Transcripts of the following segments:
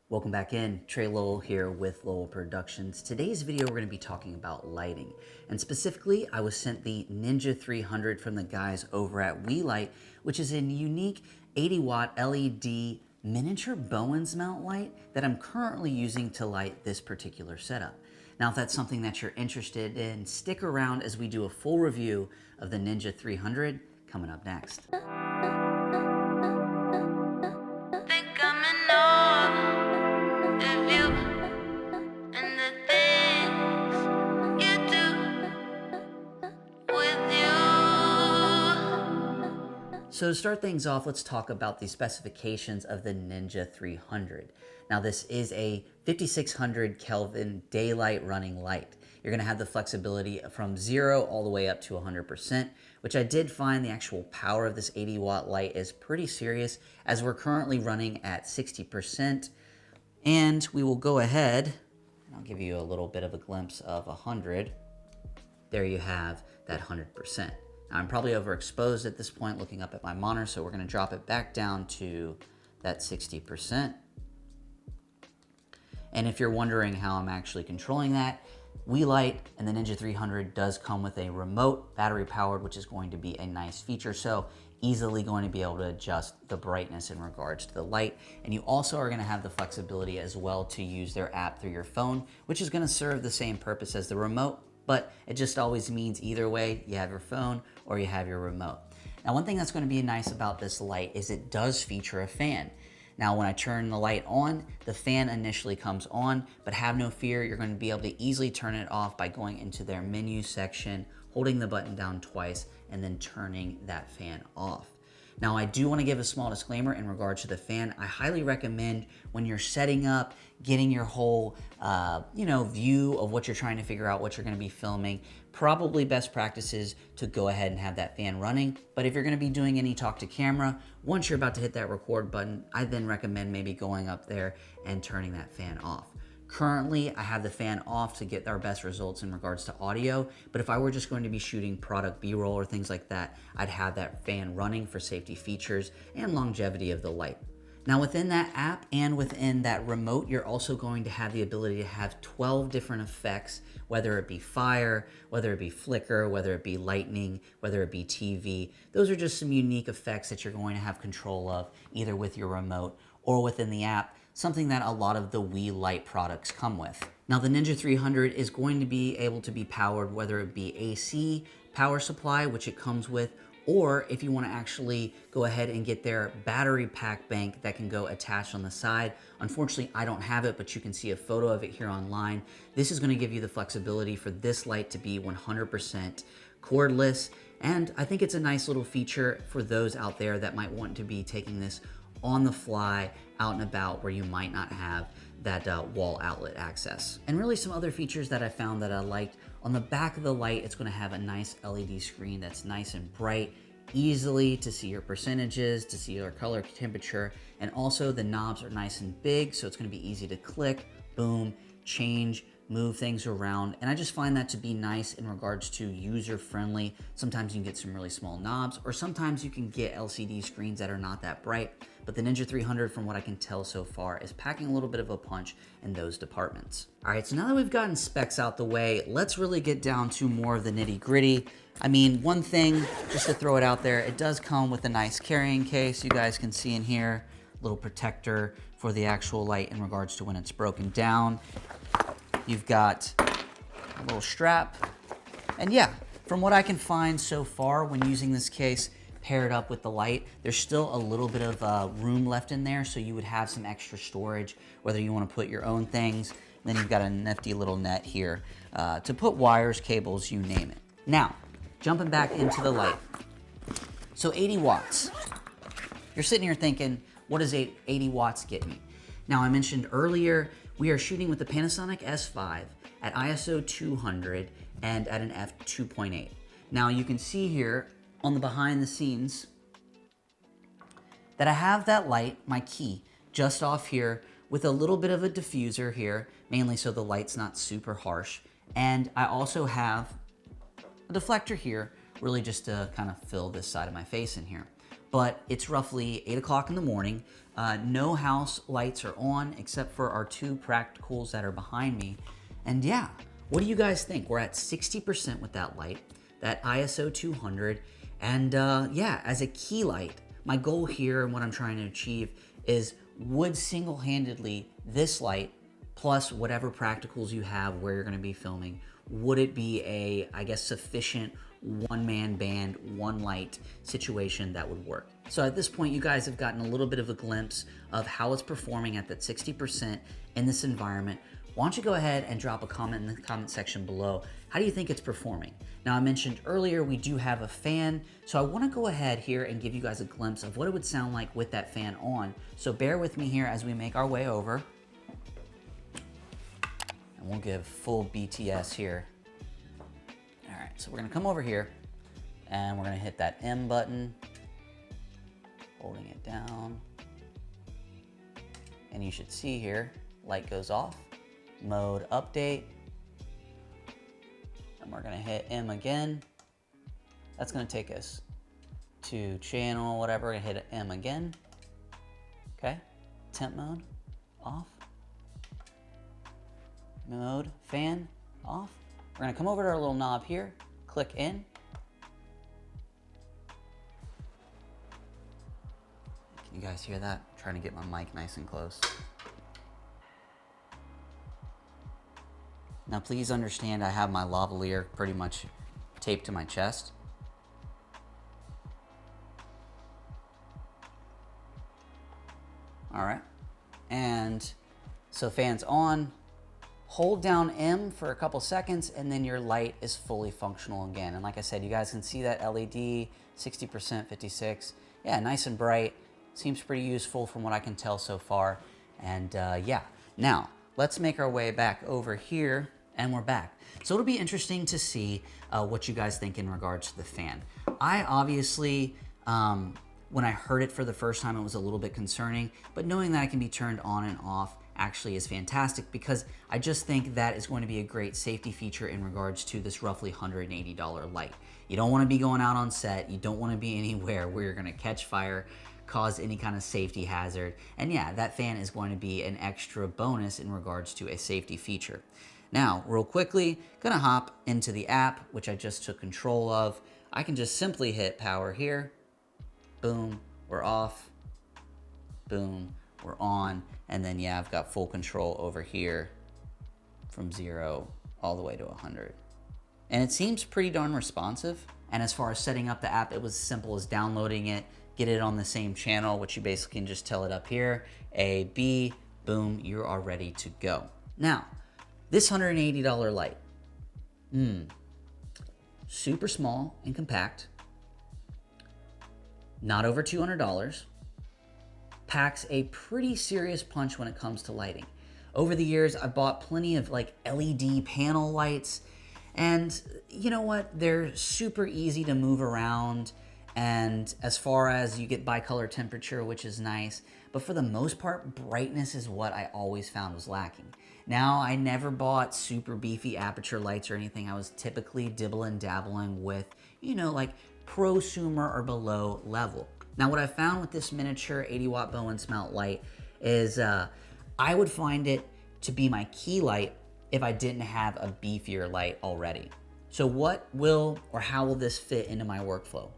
Welcome back in. Trey Lowell here with Lowell Productions. Today's video we're going to be talking about lighting. And specifically, I was sent the Ninja 300 from the guys over at Weeylite, which is a unique 80 watt LED miniature Bowens mount light that I'm currently using to light this particular setup. Now, if that's something that you're interested in, stick around as we do a full review of the Ninja 300 coming up next. So to start things off, let's talk about the specifications of the Ninja 300. Now this is a 5600 Kelvin daylight running light. You're going to have the flexibility from 0 all the way up to 100%, which I did find the actual power of this 80 watt light is pretty serious, as we're currently running at 60%. And we will go ahead, and I'll give you a little bit of a glimpse of 100. There you have that 100%. Now, I'm probably overexposed at this point looking up at my monitor, so we're going to drop it back down to that 60%. And if you're wondering how I'm actually controlling that, Weeylite and the Ninja 300 does come with a remote battery powered, which is going to be a nice feature. So easily going to be able to adjust the brightness in regards to the light. And you also are going to have the flexibility as well to use their app through your phone, which is going to serve the same purpose as the remote. But it just always means either way, you have your phone or you have your remote. Now, one thing that's going to be nice about this light is it does feature a fan. Now, when I turn the light on, the fan initially comes on, but have no fear, you're going to be able to easily turn it off by going into their menu section, holding the button down twice, and then turning that fan off. Now, I do want to give a small disclaimer in regards to the fan. I highly recommend when you're setting up, getting your whole view of what you're trying to figure out, what you're going to be filming, probably best practices to go ahead and have that fan running. But if you're going to be doing any talk to camera, once you're about to hit that record button, I then recommend maybe going up there and turning that fan off. Currently, I have the fan off to get our best results in regards to audio, but if I were just going to be shooting product B-roll or things like that, I'd have that fan running for safety features and longevity of the light. Now, within that app and within that remote, you're also going to have the ability to have 12 different effects, whether it be fire, whether it be flicker, whether it be lightning, whether it be TV. Those are just some unique effects that you're going to have control of, either with your remote or within the app, something that a lot of the Weeylite products come with. Now, the Ninja 300 is going to be able to be powered, whether it be AC power supply, which it comes with, or if you want to actually go ahead and get their battery pack bank that can go attached on the side. Unfortunately, I don't have it, but you can see a photo of it here online. This is going to give you the flexibility for this light to be 100% cordless, and I think it's a nice little feature for those out there that might want to be taking this on the fly, out and about, where you might not have that wall outlet access. And really some other features that I found that I liked. On the back of the light, it's going to have a nice LED screen that's nice and bright, easily to see your percentages, to see your color temperature, and also the knobs are nice and big, so it's going to be easy to click, boom, change, move things around. And I just find that to be nice in regards to user-friendly. Sometimes you can get some really small knobs, or sometimes you can get LCD screens that are not that bright. But the Ninja 300, from what I can tell so far, is packing a little bit of a punch in those departments. All right, so now that we've gotten specs out the way, let's really get down to more of the nitty-gritty. I mean, one thing, just to throw it out there, it does come with a nice carrying case. You guys can see in here, little protector for the actual light in regards to when it's broken down. You've got a little strap. And yeah, from what I can find so far when using this case paired up with the light, there's still a little bit of room left in there, so you would have some extra storage, whether you want to put your own things. And then you've got a nifty little net here to put wires, cables, you name it. Now, jumping back into the light. So 80 watts. You're sitting here thinking, what does 80 watts get me? Now, I mentioned earlier, we are shooting with the Panasonic S5 at ISO 200 and at an f2.8. Now, you can see here on the behind the scenes that I have that light, my key, just off here with a little bit of a diffuser here, mainly so the light's not super harsh. And I also have a deflector here, really just to kind of fill this side of my face in here. but it's roughly 8 o'clock in the morning. No house lights are on except for our 2 practicals that are behind me. And yeah, what do you guys think? We're at 60% with that light, that ISO 200. And yeah, as a key light, my goal here and what I'm trying to achieve is would single-handedly this light plus whatever practicals you have where you're gonna be filming, would it be a, I guess, sufficient one-man band, one light situation that would work? So at this point, you guys have gotten a little bit of a glimpse of how it's performing at that 60% in this environment. Why don't you go ahead and drop a comment in the comment section below. How do you think it's performing? Now, I mentioned earlier we do have a fan, so I want to go ahead here and give you guys a glimpse of what it would sound like with that fan on. So bear with me here as we make our way over. And we'll give full BTS here. All right, so we're gonna come over here and we're gonna hit that M button, holding it down. And you should see here, light goes off, mode update. And we're gonna hit M again. That's gonna take us to channel, whatever, we're gonna hit M again. Okay, temp mode, off. Mode, fan, off. We're gonna come over to our little knob here, click in. Can you guys hear that? I'm trying to get my mic nice and close. Now please understand I have my lavalier pretty much taped to my chest. All right, and so fan's on. Hold down M for a couple seconds and then your light is fully functional again. And like I said, you guys can see that LED, 60%, 56. Yeah, nice and bright. Seems pretty useful from what I can tell so far. And yeah, now let's make our way back over here and we're back. So it'll be interesting to see what you guys think in regards to the fan. I obviously, when I heard it for the first time, it was a little bit concerning, but knowing that it can be turned on and off actually is fantastic because I just think that is going to be a great safety feature in regards to this roughly $180 light. You don't want to be going out on set. You don't want to be anywhere where you're going to catch fire, cause any kind of safety hazard. And yeah, that fan is going to be an extra bonus in regards to a safety feature. Now, real quickly, gonna hop into the app, which I just took control of. I can just simply hit power here. Boom, we're off. Boom, we're on. And then yeah, I've got full control over here from 0 all the way to 100. And it seems pretty darn responsive. And as far as setting up the app, it was as simple as downloading it, get it on the same channel, which you basically can just tell it up here, A, B, boom, you are ready to go. Now, this $180 light, super small and compact, not over $200, packs a pretty serious punch when it comes to lighting. Over the years, I've bought plenty of like LED panel lights, and you know what? They're super easy to move around, and as far as you get bicolor temperature, which is nice, but for the most part, brightness is what I always found was lacking. Now, I never bought super beefy aperture lights or anything. I was typically dibbling dabbling with, you know, like prosumer or below level. Now, what I found with this miniature 80 watt Bowens mount light is I would find it to be my key light if I didn't have a beefier light already. So what will or how will this fit into my workflow?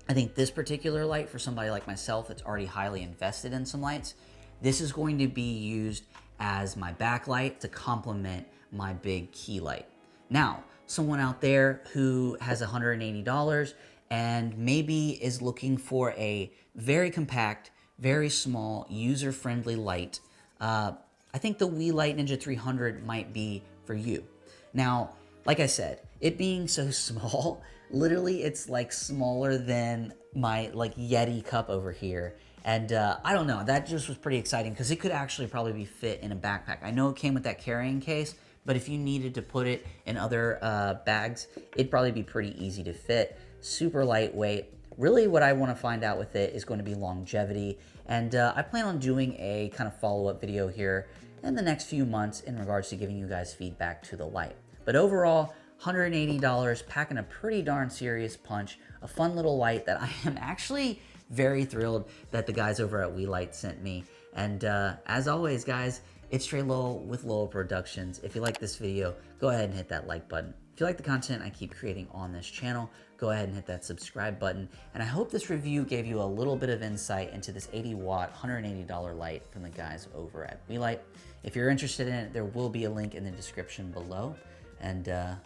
I think this particular light, for somebody like myself that's already highly invested in some lights, this is going to be used as my backlight to complement my big key light. Now, someone out there who has $180 and maybe is looking for a very compact, very small, user-friendly light, I think the Weeylite Ninja 300 might be for you. Now, like I said, it being so small, literally it's like smaller than my like Yeti cup over here. And I don't know, that just was pretty exciting because it could actually probably be fit in a backpack. I know it came with that carrying case, but if you needed to put it in other bags, it'd probably be pretty easy to fit. Super lightweight. Really what I want to find out with it is going to be longevity. And I plan on doing a kind of follow-up video here in the next few months in regards to giving you guys feedback to the light. But overall, $180, packing a pretty darn serious punch, a fun little light that I am actually very thrilled that the guys over at Weeylite sent me. And as always, guys, it's Trey Lowell with Lowell Productions. If you like this video, go ahead and hit that like button. If you like the content I keep creating on this channel, go ahead and hit that subscribe button. And I hope this review gave you a little bit of insight into this 80-watt, $180 light from the guys over at Weeylite. If you're interested in it, there will be a link in the description below. And I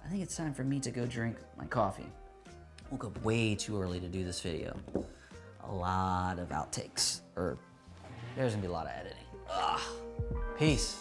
think it's time for me to go drink my coffee. Woke up way too early to do this video. A lot of outtakes, or there's gonna be a lot of editing. Ugh. Peace.